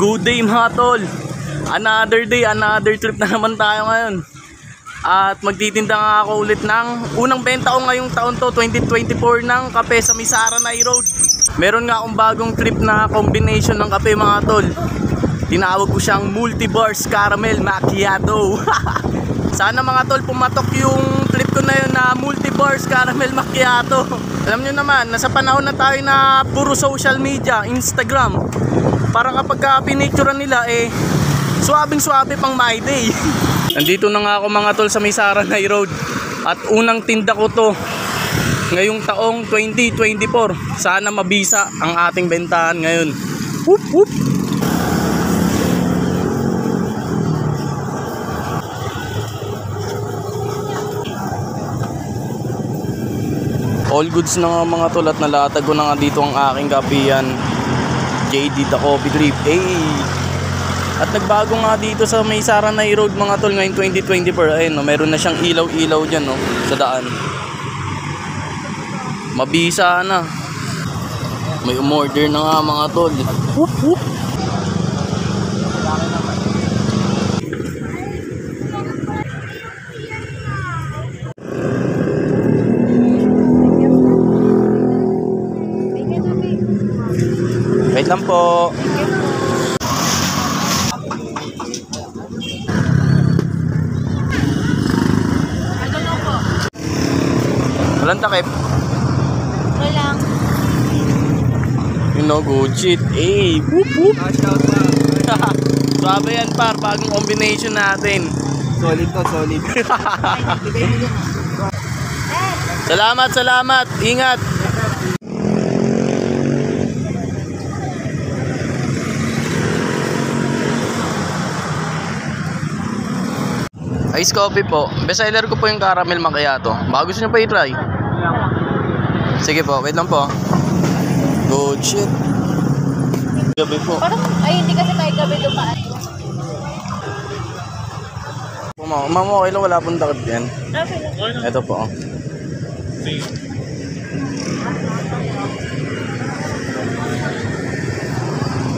Good day mga tol. Another day, another trip na naman tayo ngayon. At magtitinda nga ako ulit ng unang benta ko ngayong taon to, 2024, ng kape sa Misaranay Road. Meron nga akong bagong trip na combination ng kape mga tol. Tinawag ko siyang Multibars Caramel Macchiato. Sana mga tol pumatok yung trip ko na yun na Multibars Caramel Macchiato. Alam nyo naman, nasa panahon na tayo na puro social media, Instagram. Para kapag pinicturean nila suwabing-suwabe pang my day. Nandito na nga ako mga tol sa Misaranay Road. At unang tinda ko to ngayong taong 2024. Sana mabisa ang ating bentahan ngayon. Whoop whoop. All goods na nga mga tol, at nalatag ko na nga dito ang aking kapihan, JD The Coffee Drip. At nagbago nga dito sa Misaranay Road mga tol ngayong 2024. Ayun, no, meron na siyang ilaw-ilaw dyan, no, sa daan. Mabisa na. May umorder na nga mga tol. Whoop whoop. Wait lang po. Walang takip. Walang. You know, good shit. Whoop whoop. Sabi yan par, bagong combination natin. Solid to, solid. Salamat, salamat. Ingat. Ice coffee po. Bestseller ko po yung caramel macchiato. Baka gusto nyo pa i-try. Sige po, wait lang po. Good shit. Gabi po. Parang, ay hindi kasi may gabi dumaan. Ma'am, okay lang, wala pong takot yan. Okay. Ito po.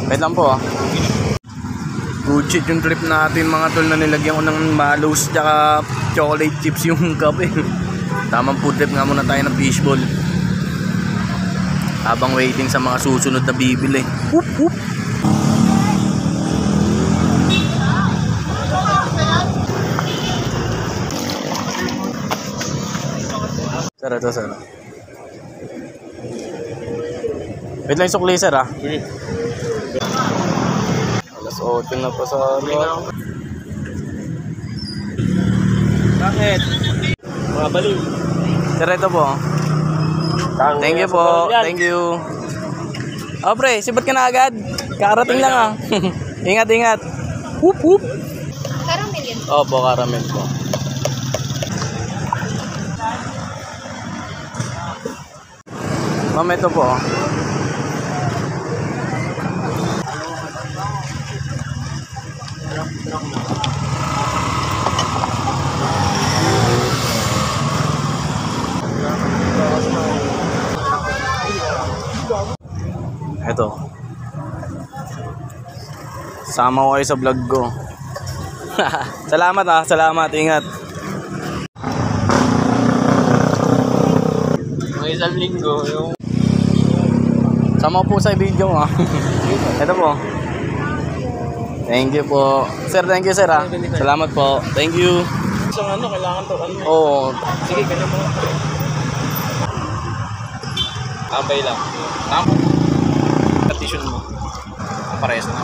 Wait lang po. Good shit yung trip natin mga tol, na nilagyan ko ng malos tsaka chocolate chips yung kape. Tamang food trip nga muna tayo ng fishball habang waiting sa mga susunod na bibili. Whoop whoop. Sir, ito sir. Wait lang yung sukli sir ah. Alas 8 na pa sa ano. Bakit? Mga baliw. Sir, ito po. Thank you po. Thank you. Oh pre, sibot ka na agad. Karating lang ah. Ingat, ingat. Whoop whoop. Caramel yun. Opo, caramel po. Ma'am, ito po. Ito. Sama ko kayo sa vlog ko. Salamat ah, salamat, ingat. Mga isang linggo, yung... Sama ko po sa video ah. Ito po. Thank you po. Sir, thank you sir ah. Salamat po. Thank you. Isang ano, kailangan to. Ano? Oo. Sige, ganyan mo. Tambay lang. Tama. Partition mo. Parehas na.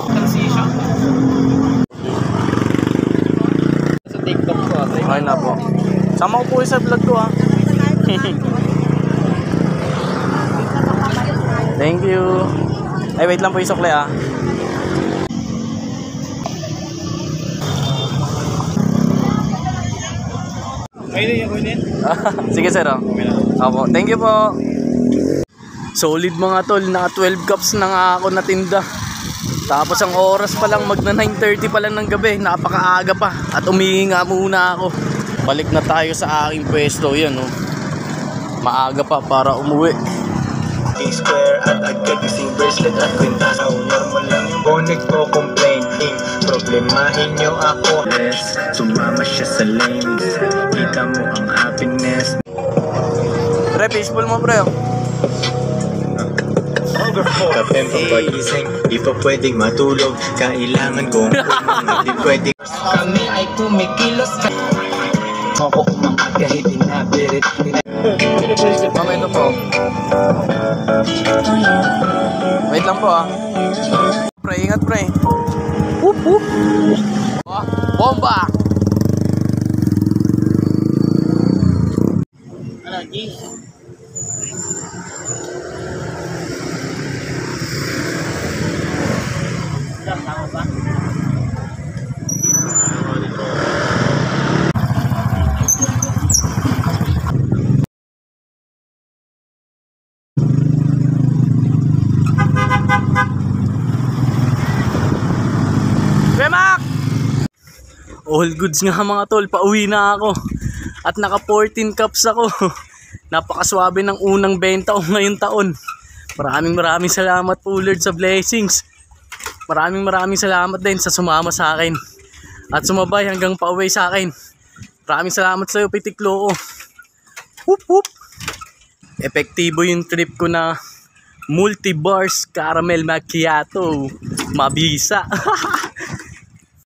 Transition. Sa TikTok ko. Okay na po. Sama ko po sa vlog ko ah. Thank you. Ay, wait lang po yung sukle ah. Ayun yun. Sige sir oh. Opo, thank you po. Solid mga tol, naka 12 cups na nga ako natinda. Tapos ang oras pa lang, magna 9:30 pa lang ng gabi, napakaaga pa. At umihinga muna ako. Balik na tayo sa aking pwesto, yan oh. Maaga pa para umuwi. Square at agad isang bracelet at kwintasaw. Normal lang yung bonnet ko complaining. Problemahin nyo ako. Yes, sumama siya sa lanes. Kita mo ang happiness. Pre, fishbowl mo pre. Kapeng pagpagising, di pa pwedeng matulog. Kailangan kong umangat, di pwedeng. Kami ay kumikilos. Ako umangat kahit inabirit. Mama, ito po. Wait lang po ah. Pre, ingat pre. Whoop whoop. Oh, bomba! Ano, G? Tama ba? Remak! All goods nga mga tol, pauwi na ako. At naka 14 cups ako. Napakaswabe ng unang benta ko ngayong taon. Maraming salamat po Lord sa blessings. Maraming salamat din sa sumama sa akin. At sumabay hanggang pauwi sa akin. Maraming salamat sa iyo, Pitiklo ko. Whoop whoop! Epektibo yung trip ko na multi-bars caramel macchiato. Mabisa.